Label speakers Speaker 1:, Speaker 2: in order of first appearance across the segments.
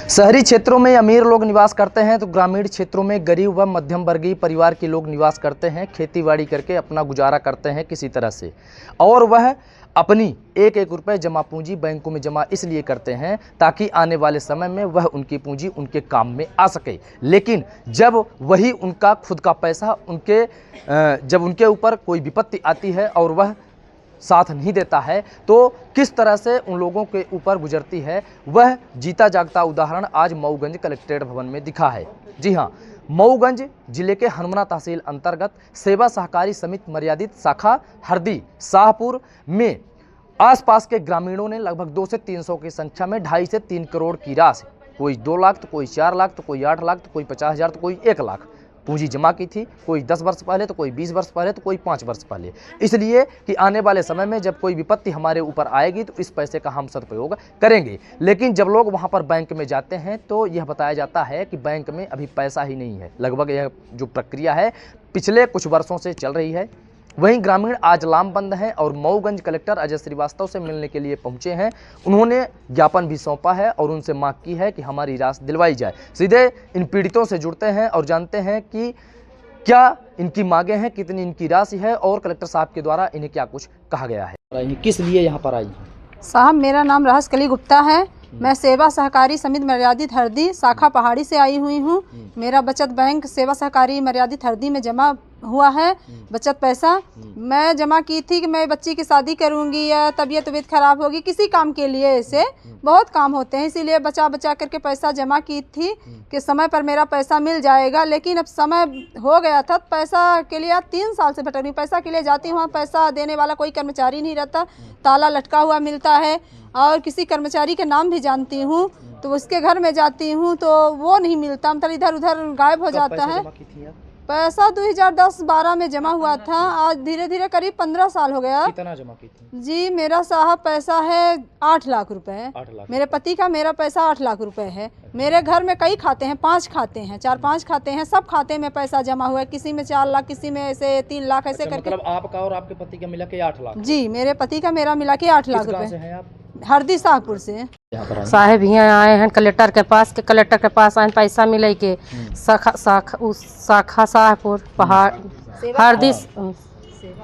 Speaker 1: शहरी क्षेत्रों में अमीर लोग निवास करते हैं तो ग्रामीण क्षेत्रों में गरीब व मध्यम वर्गीय परिवार के लोग निवास करते हैं। खेतीबाड़ी करके अपना गुजारा करते हैं किसी तरह से, और वह अपनी एक एक रुपये जमा पूंजी बैंकों में जमा इसलिए करते हैं ताकि आने वाले समय में वह उनकी पूंजी उनके काम में आ सके। लेकिन जब वही उनका खुद का पैसा जब उनके ऊपर कोई विपत्ति आती है और वह साथ नहीं देता है तो किस तरह से उन लोगों के ऊपर गुजरती है, वह जीता जागता उदाहरण आज मऊगंज कलेक्ट्रेट भवन में दिखा है। जी हाँ, मऊगंज जिले के हनुमाना तहसील अंतर्गत सेवा सहकारी समिति मर्यादित शाखा हरदी शाहपुर में आसपास के ग्रामीणों ने लगभग 200 से 300 की संख्या में 2.5 से 3 करोड़ की राशि, कोई 2 लाख तो कोई 4 लाख तो कोई 8 लाख तो कोई 50,000 तो कोई 1 लाख पूंजी जमा की थी। कोई 10 वर्ष पहले तो कोई 20 वर्ष पहले तो कोई 5 वर्ष पहले, इसलिए कि आने वाले समय में जब कोई विपत्ति हमारे ऊपर आएगी तो इस पैसे का हम सदुपयोग करेंगे। लेकिन जब लोग वहां पर बैंक में जाते हैं तो यह बताया जाता है कि बैंक में अभी पैसा ही नहीं है। लगभग यह जो प्रक्रिया है पिछले कुछ वर्षों से चल रही है। वहीं ग्रामीण आज लामबंद हैं और मऊगंज कलेक्टर अजय श्रीवास्तव से मिलने के लिए पहुंचे हैं। उन्होंने ज्ञापन भी सौंपा है और उनसे मांग की है कि हमारी राशि दिलवाई जाए। सीधे इन पीड़ितों से जुड़ते हैं और जानते हैं कि क्या इनकी मांगे हैं, कितनी इनकी राशि है और कलेक्टर साहब के द्वारा इन्हें क्या कुछ कहा गया है। किस लिए यहाँ पर आई हैं?
Speaker 2: साहब, मेरा नाम रहस कली गुप्ता है। मैं सेवा सहकारी समिति मर्यादित हरदी शाखा पहाड़ी से आई हुई हूँ। मेरा बचत बैंक सेवा सहकारी मर्यादित हरदी में जमा हुआ है बचत पैसा। मैं जमा की थी कि मैं बच्ची की शादी करूंगी या तबीयत खराब होगी, किसी काम के लिए ऐसे बहुत काम होते हैं, इसीलिए बचा बचा करके पैसा जमा की थी कि समय पर मेरा पैसा मिल जाएगा। लेकिन अब समय हो गया था, पैसा के लिए 3 साल से भटक रही। पैसा के लिए जाती हूँ, पैसा देने वाला कोई कर्मचारी नहीं रहता, ताला लटका हुआ मिलता है और किसी कर्मचारी के नाम भी जानती हूँ तो उसके घर में जाती हूँ तो वो नहीं मिलता, मतलब इधर उधर गायब हो जाता है। पैसा 2010-12 में जमा हुआ था, आज धीरे धीरे करीब 15 साल हो गया।
Speaker 1: कितना जमा की थी?
Speaker 2: जी, मेरा साहब पैसा है 8 लाख रुपए। मेरे पति का मेरा पैसा 8 लाख रुपए है। मेरे घर में कई खाते हैं, 5 खाते हैं, 4-5 खाते हैं, सब खाते में पैसा जमा हुआ है। किसी में 4 लाख, किसी में ऐसे 3 लाख ऐसे करके।
Speaker 1: मतलब आपका और आपके पति का मिला के 8 लाख?
Speaker 2: जी, मेरे पति का मेरा मिला के 8 लाख रुपए। हरदी शाहपुर से।
Speaker 3: साहेब यहाँ आए हैं कलेक्टर के पास के, कलेक्टर के पास आए पैसा मिले के शाखा शाहपुर पहाड़ हरदी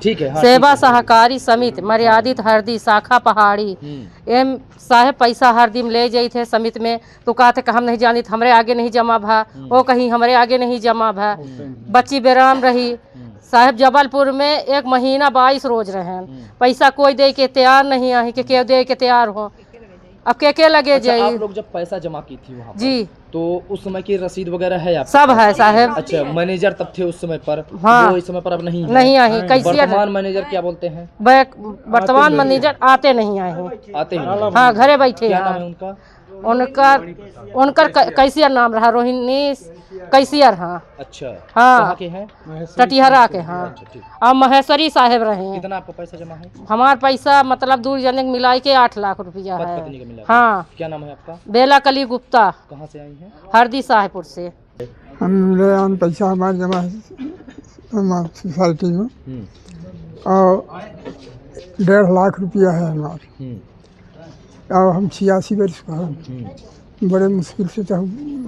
Speaker 1: ठीक है। हाँ,
Speaker 3: सेवा सहकारी समिति मर्यादित हरदी शाखा पहाड़ी एम साहेब पैसा हरदी में ले जाए थे समिति में तो कहते कि हम नहीं जानी, हमरे आगे नहीं जमा भा, वो कहीं हमरे आगे नहीं जमा भा। बच्ची बेराम रही साहब, जबलपुर में 1 महीना 22 रोज रहे, पैसा कोई दे के तैयार नहीं आई कि के दे के तैयार हो। अब के लगे
Speaker 1: अच्छा,
Speaker 3: जाइए।
Speaker 1: आप लोग जब पैसा जमा की थी वहाँ
Speaker 3: जी
Speaker 1: तो उस समय की रसीद वगैरह है आप?
Speaker 3: सब है साहब।
Speaker 1: अच्छा, मैनेजर तब थे उस समय पर?
Speaker 3: हाँ,
Speaker 1: वो इस समय पर अब नहीं
Speaker 3: आई। कैसे
Speaker 1: वर्तमान मैनेजर क्या बोलते हैं?
Speaker 3: वर्तमान मैनेजर आते नहीं आए,
Speaker 1: आते हैं।
Speaker 3: हाँ, घरे बैठे।
Speaker 1: क्या नाम है उनका?
Speaker 3: उनकर कैसियर नाम रहा, रोहिणी कैसियर। हाँ
Speaker 1: अच्छा,
Speaker 3: हाँ
Speaker 1: के हैं?
Speaker 3: टटिहरा के। हाँ, अब महेश्वरी साहेब रहे।
Speaker 1: कितना आपका पैसा जमा है?
Speaker 3: हमारा पैसा मतलब 2 जने मिला के 8 लाख रुपया है। हाँ।
Speaker 1: क्या नाम है आपका?
Speaker 3: बेला कली गुप्ता।
Speaker 1: कहाँ से आई हैं?
Speaker 3: हरदी शाहपुर से।
Speaker 4: हम पैसा हमारा जमा है सोसाइटी में और 1.5 लाख रुपया है हमारा। और हम 86 वर्ष का हम बड़े मुश्किल से तो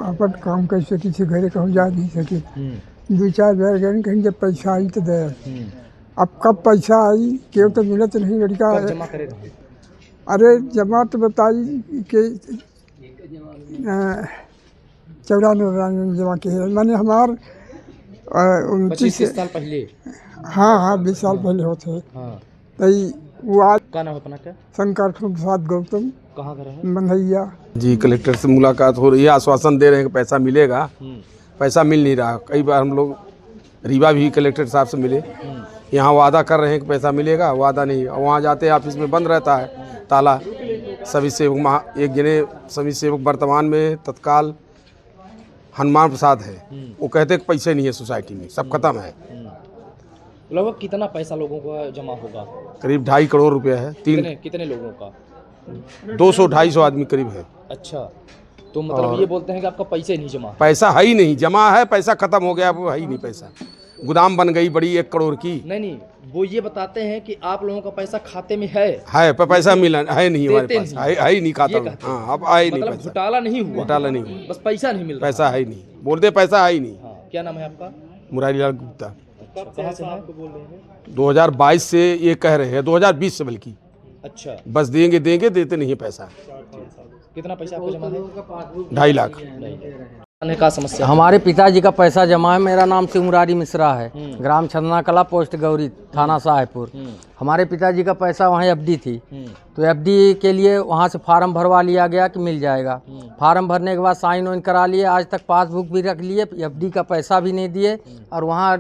Speaker 4: अपन काम कर सकी थे, घरे कहूँ जा नहीं सके। 2-4 बार गए कहीं जब पैसा आई तो दे। अब कब पैसा आई क्यों तो मिला तो नहीं लड़का।
Speaker 1: जमा करे?
Speaker 4: अरे जमा तो बताई कि 94 में जमा किए, मैंने हमार
Speaker 1: 25 साल पहले।
Speaker 4: हाँ 20 साल पहले होते। वो आज
Speaker 1: क्या नाम है अपना? क्या?
Speaker 4: शंकर प्रसाद गौतम।
Speaker 1: कहाँ घर है?
Speaker 4: बंधैया।
Speaker 5: जी, कलेक्टर से मुलाकात हो रही है, आश्वासन दे रहे हैं कि पैसा मिलेगा। पैसा मिल नहीं रहा। कई बार हम लोग रीवा भी कलेक्टर साहब से मिले, यहाँ वादा कर रहे हैं कि पैसा मिलेगा, वादा नहीं। वहाँ जाते ऑफिस में बंद रहता है ताला। सभी सेवक एक जने सभी सेवक वर्तमान में तत्काल हनुमान प्रसाद है, वो कहते हैं कि पैसे नहीं है सोसाइटी में, सब खत्म है।
Speaker 1: लगभग कितना पैसा लोगों का जमा होगा?
Speaker 5: करीब 2.5 करोड़ रुपया है।
Speaker 1: कितने लोगों का?
Speaker 5: 200-250 आदमी करीब है।
Speaker 1: अच्छा, तो मतलब ये बोलते हैं कि आपका पैसे नहीं जमा?
Speaker 5: पैसा है ही नहीं, जमा है, पैसा खत्म हो गया, वो है ही नहीं पैसा। गोदाम बन गई बड़ी 1 करोड़ की।
Speaker 1: नहीं, वो ये बताते हैं कि आप लोगों का पैसा खाते में है
Speaker 5: पर पैसा मिला है नहीं हमारे
Speaker 1: देते
Speaker 5: पास,
Speaker 1: नहीं।
Speaker 5: है ही नहीं खाता
Speaker 1: ये
Speaker 5: में।
Speaker 1: कहते हैं।
Speaker 5: हाँ, अब आए नहीं
Speaker 1: मतलब
Speaker 5: पैसा,
Speaker 1: घोटाला नहीं हुआ,
Speaker 5: घोटाला नहीं हुआ,
Speaker 1: बस पैसा नहीं मिल रहा।
Speaker 5: पैसा है ही नहीं, बोलते पैसा है ही नहीं।
Speaker 1: हाँ, क्या नाम है आपका?
Speaker 5: मुरारी लाल गुप्ता।
Speaker 1: कहाँ से हैं?
Speaker 5: 2022 से ये कह रहे हैं, 2020 से बल्कि,
Speaker 1: अच्छा,
Speaker 5: बस देंगे देते नहीं है पैसा।
Speaker 1: कितना पैसा आपको जमा है?
Speaker 5: 2.5 लाख।
Speaker 1: का समस्या?
Speaker 6: हमारे पिताजी का पैसा जमा है। मेरा नाम शिव मुरारी मिश्रा है, ग्राम छन्ना कला, पोस्ट गौरी, थाना साहेबपुर। हमारे पिताजी का पैसा वहाँ एफडी थी, तो एफडी के लिए वहाँ से फार्म भरवा लिया गया कि मिल जाएगा। फार्म भरने के बाद साइन वाइन करा लिए, आज तक पासबुक भी रख लिए, एफडी का पैसा भी नहीं दिए। और वहाँ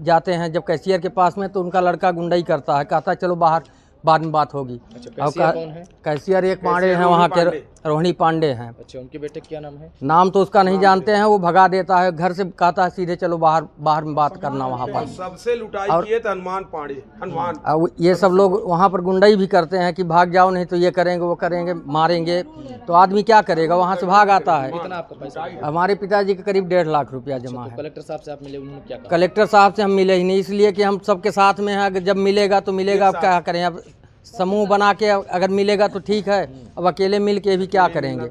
Speaker 6: जाते हैं जब कैशियर के पास में, तो उनका लड़का गुंडाई करता है, कहता है चलो बाहर, बाद में बात होगी।
Speaker 1: कैशियर कौन है?
Speaker 6: कैशियर एक पांडे हैं वहाँ के, रोहिणी पांडे हैं।
Speaker 1: अच्छा, उनके बेटे क्या नाम है?
Speaker 6: नाम तो उसका नहीं जानते हैं, वो भगा देता है घर से, कहता है सीधे चलो बाहर में बात करना वहाँ पर।
Speaker 5: सबसे लुटाई किए थे हनुमान पांडे, हनुमान।
Speaker 6: अब ये सब लोग वहाँ पर गुंडाई भी करते हैं कि भाग जाओ, नहीं तो ये करेंगे वो करेंगे, मारेंगे। तो आदमी क्या करेगा, वहाँ से भाग आता है।
Speaker 1: कितना आपका पैसा?
Speaker 6: हमारे पिताजी के करीब 1.5 लाख रुपया जमा है।
Speaker 1: कलेक्टर साहब से आप मिले, उन्होंने क्या कहा?
Speaker 6: कलेक्टर साहब से हम मिले ही नहीं, इसलिए कि हम सबके साथ में हैं। जब मिलेगा तो मिलेगा, अब क्या करें, अब समूह बना के अगर मिलेगा तो ठीक है, अब अकेले मिल के भी क्या करेंगे,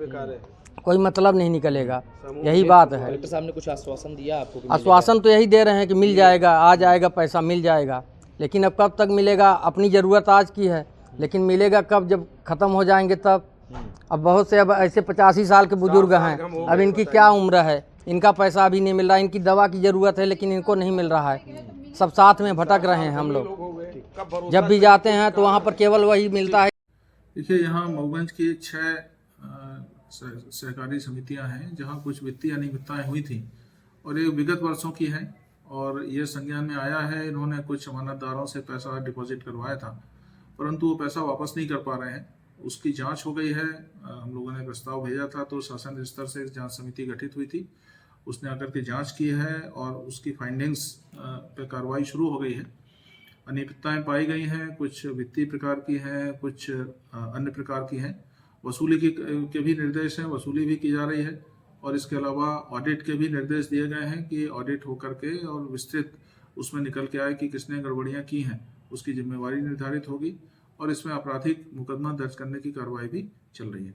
Speaker 6: कोई मतलब नहीं निकलेगा। यही बात है।
Speaker 1: कलेक्टर साहब ने कुछ आश्वासन दिया आपको?
Speaker 6: आश्वासन तो यही दे रहे हैं कि मिल जाएगा, आ जाएगा पैसा, मिल जाएगा। लेकिन अब कब तक मिलेगा? अपनी ज़रूरत आज की है, लेकिन मिलेगा कब? जब ख़त्म हो जाएंगे तब। अब बहुत से अब ऐसे 85 साल के बुजुर्ग हैं, अब इनकी क्या उम्र है, इनका पैसा अभी नहीं मिल रहा। इनकी दवा की ज़रूरत है, लेकिन इनको नहीं मिल रहा है। सब साथ में भटक रहे हैं हम लोग। जब भी जाते हैं तो वहाँ पर केवल वही मिलता है।
Speaker 7: देखिए, यहाँ मऊगंज की 6 सहकारी समितियां हैं जहाँ कुछ वित्तीय अनियमितताएं हुई थी, और ये विगत वर्षों की है। और ये संज्ञान में आया है, इन्होंने कुछ अमानतदारों से पैसा डिपॉजिट करवाया था, परंतु वो पैसा वापस नहीं कर पा रहे हैं। उसकी जांच हो गई है। हम लोगों ने प्रस्ताव भेजा था, तो शासन स्तर से जांच समिति गठित हुई थी, उसने आकर के जांच की है और उसकी फाइंडिंग्स पे कार्रवाई शुरू हो गई है। अनियमितताएं पाई गई हैं, कुछ वित्तीय प्रकार की हैं, कुछ अन्य प्रकार की हैं। वसूली के भी निर्देश हैं, वसूली भी की जा रही है। और इसके अलावा ऑडिट के भी निर्देश दिए गए हैं कि ऑडिट होकर के और विस्तृत उसमें निकल के आए कि किसने गड़बड़ियां की हैं, उसकी जिम्मेवारी निर्धारित होगी। और इसमें आपराधिक मुकदमा दर्ज करने की कार्रवाई भी चल रही है।